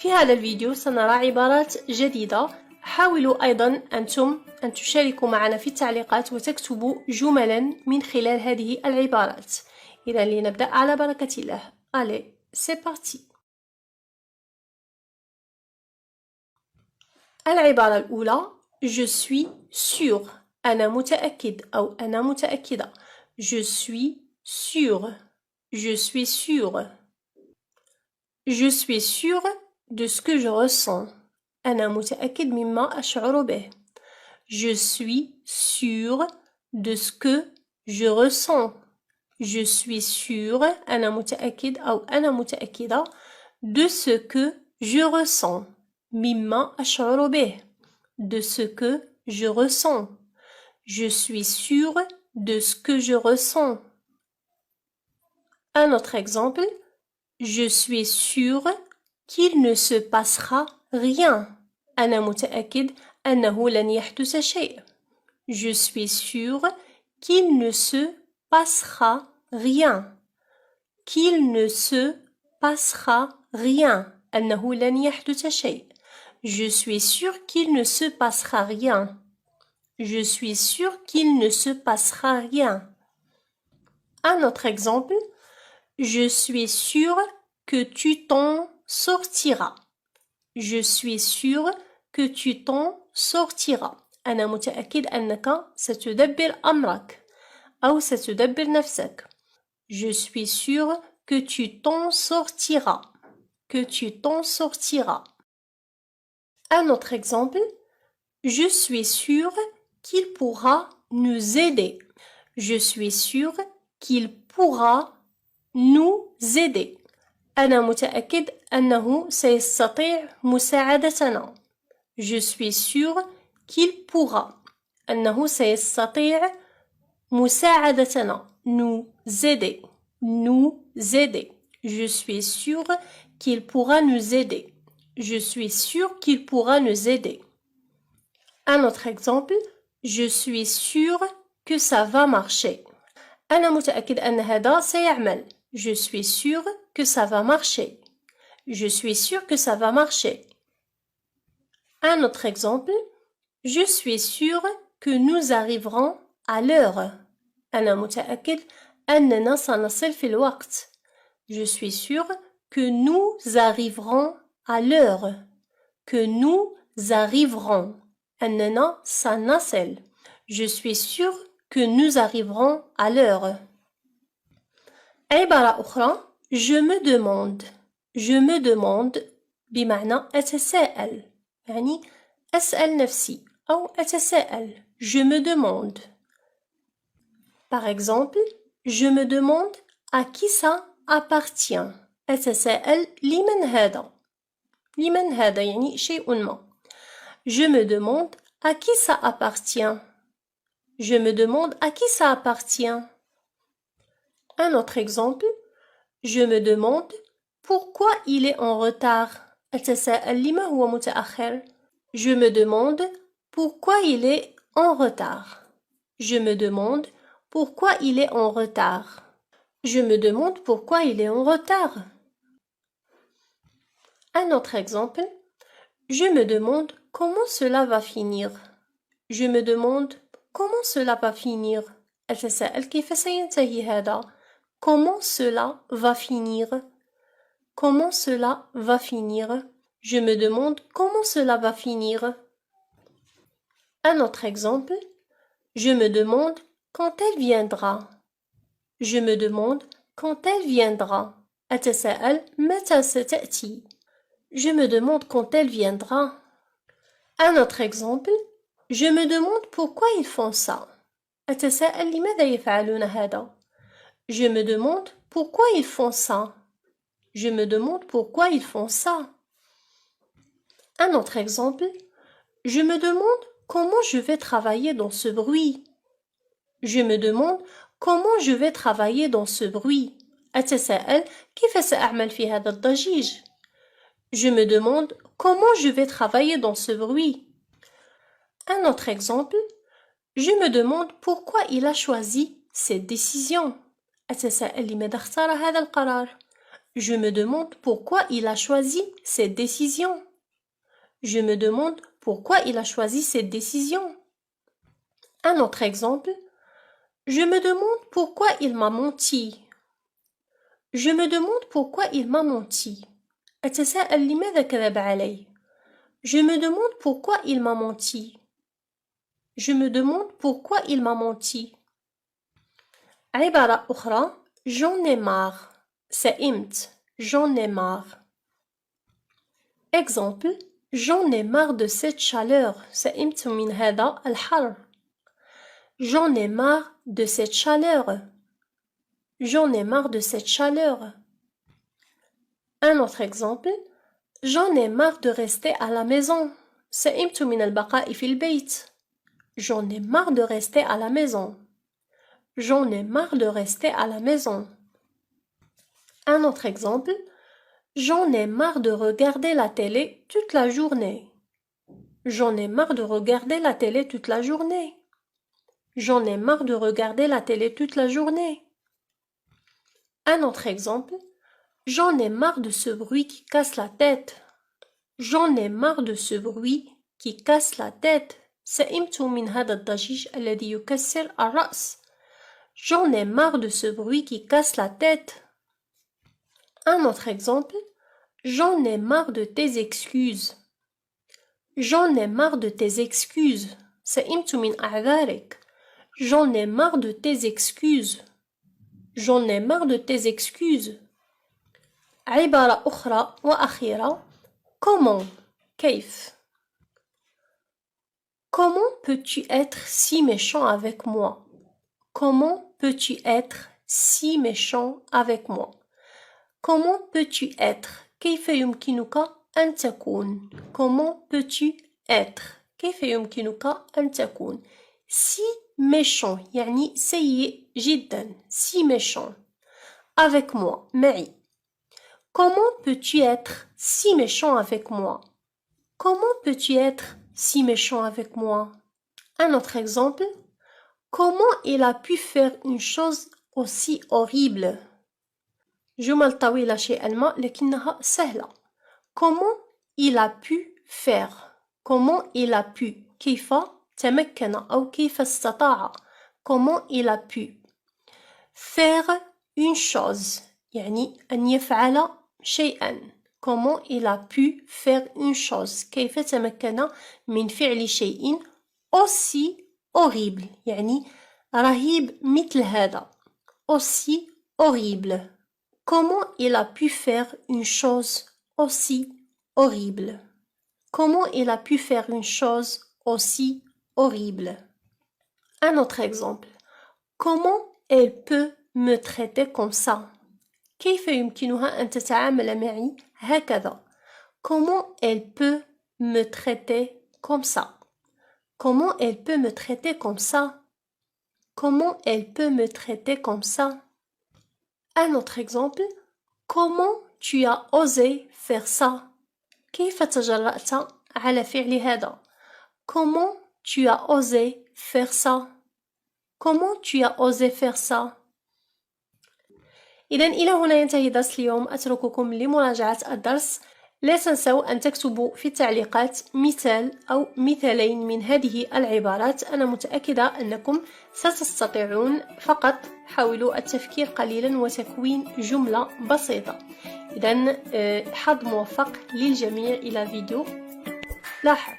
في هذا الفيديو سنرى عبارات جديدة. حاولوا أيضا أنتم أن تشاركوا معنا في التعليقات وتكتبوا جملا من خلال هذه العبارات. إذا لنبدأ على بركة الله. Allez, c'est parti. العبارة الأولى Je suis sûr. أنا متأكد أو أنا متأكدة. Je suis sûr. Je suis sûr. Je suis sûr de ce que je ressens. أنا متأكد مما أشعر به. Je suis sûr de ce que je ressens. Je suis sûr أنا متأكد أو أنا متأكدة de ce que je ressens. مما أشعر به. De ce que je ressens. Je suis sûr de ce que je ressens. Un autre exemple. Je suis sûr qu'il ne se passera rien. أنا متأكد أنه لن يحدث شيء. Je suis sûr qu'il ne se passera rien. Qu'il ne se passera rien. أنه لن يحدث شيء. Je suis sûr qu'il ne se passera rien. Je suis sûr qu'il ne se passera rien. Un autre exemple. Je suis sûr que tu t'en sortiras. Je suis sûr que tu t'en sortiras. أنا متأكد أنك ستدبر أمرك أو ستدبر نفسك. Je suis sûr que tu t'en sortiras. Que tu t'en sortiras. Un autre exemple. Je suis sûr qu'il pourra nous aider. Je suis sûr qu'il pourra nous aider. أنا متأكد أنه سيستطيع مساعدتنا. Je suis sûr qu'il pourra. أنه سيستطيع مساعدتنا. Nous aider. Nous aider. Je suis sûr qu'il pourra nous aider. Je suis sûr qu'il pourra nous aider. Un autre exemple. Je suis sûr que ça va marcher. أنا متأكد أن هذا سيعمل. Je suis sûr que ça va marcher. Je suis sûr que ça va marcher. Un autre exemple. Je suis sûr que nous arriverons à l'heure. أنا متأكد أننا سنصل في الوقت. Je suis sûr que nous arriverons à l'heure. Que nous arriverons. أننا سنصل. Je suis sûr que nous arriverons à l'heure. عبارة أخرى. Je me demande. Je me demande بمعنى أتساءل. يعني أسأل نفسي أو أتساءل. Je me demande. Par exemple, je me demande à qui ça appartient. أتساءل لمن هذا. لمن هذا يعني شيء ما. Je me demande à qui ça appartient. Je me demande à qui ça appartient. Un autre exemple. Je me demande pourquoi il est en retard. أتساءل لما هو متأخر. Je me demande pourquoi il est en retard. Je me demande pourquoi il est en retard. Je me demande pourquoi il est en retard. Un autre exemple. Je me demande comment cela va finir. Je me demande comment cela va finir. أتساءل كيف سينتهي هذا. Comment cela va finir? Comment cela va finir? Je me demande comment cela va finir. Un autre exemple. Je me demande quand elle viendra. Je me demande quand elle viendra. أتساءل متى ستأتي. Je me demande quand elle viendra. Un autre exemple. Je me demande pourquoi ils font ça. أتساءل لماذا يفعلون هذا. Je me demande pourquoi ils font ça. Je me demande pourquoi ils font ça. Un autre exemple. Je me demande comment je vais travailler dans ce bruit. Je me demande comment je vais travailler dans ce bruit. أتساءل كيف سأعمل في هذا الضجيج. Je me demande comment je vais travailler dans ce bruit. Un autre exemple. Je me demande pourquoi il a choisi cette décision. أتساءل لماذا اختار هذا القرار. Je me demande pourquoi il a choisi cette décision. Je me demande pourquoi il a choisi cette décision. Un autre exemple. Je me demande pourquoi il m'a menti. Je me demande pourquoi il m'a menti. أتساءل لماذا كذب علي. Je me demande pourquoi il m'a menti. Je me demande pourquoi il m'a menti. عبارة أخرى. J'en ai marre. سئمت. J'en ai marre. Exemple. J'en ai marre de cette chaleur. سئمت من هذا الحر. J'en ai marre de cette chaleur. J'en ai marre de cette chaleur. Un autre exemple. J'en ai marre de rester à la maison. سئمت من البقاء في البيت. J'en ai marre de rester à la maison. J'en ai marre de rester à la maison. Un autre exemple. J'en ai marre de regarder la télé toute la journée. J'en ai marre de regarder la télé toute la journée. J'en ai marre de regarder la télé toute la journée. Un autre exemple. J'en ai marre de ce bruit qui casse la tête. J'en ai marre de ce bruit qui casse la tête. سئمت من هذا الضجيج الذي يكسر الرأس. J'en ai marre de ce bruit qui casse la tête. Un autre exemple. J'en ai marre de tes excuses. J'en ai marre de tes excuses. سئمت من أعذارك. J'en ai marre de tes excuses. J'en ai marre de tes excuses. عبارة أخرى وأخيرة. Comment? كيف? Comment peux-tu être si méchant avec moi? Comment peux-tu être si méchant avec moi? Comment peux-tu être? كيف يمكنك أن تكون? Comment peux-tu être? كيف يمكنك أن تكون? Si méchant يعني سيء جدا. Si méchant. Avec moi. معي. Comment peux-tu être si méchant avec moi? Comment peux-tu être si méchant avec moi? Un autre exemple. Comment il a pu faire une chose aussi horrible? جمل طويلة شيئا ما لكنها سهلة. Comment il a pu faire? Comment il a pu? كيف تمكن أو كيف استطاع. Comment il a pu faire une chose يعني أن يفعل شيئا. Comment il a pu faire une chose. كيف تمكن من فعل شيء aussi horrible يعني رهيب مثل هذا. Aussi horrible. Comment il a pu faire une chose aussi horrible. Comment il a pu faire une chose aussi horrible. Un autre exemple. Comment elle peut me traiter comme ça? كيف يمكنها أن تتعامل معي هكذا? Comment elle peut me traiter comme ça? Comment elle peut me traiter comme ça? Comment elle peut me traiter comme ça? Un autre exemple. Comment tu as osé faire ça? كيف تجرأت على فعل هذا? Comment tu as osé faire ça? Comment tu as osé faire ça? إذن إلى هنا ينتهي درس اليوم. أترككم لمراجعة الدرس. لا تنسوا أن تكتبوا في التعليقات مثال أو مثالين من هذه العبارات. أنا متأكدة أنكم ستستطيعون. فقط حاولوا التفكير قليلا وتكوين جملة بسيطة. إذن حظ موفق للجميع إلى فيديو لاحق.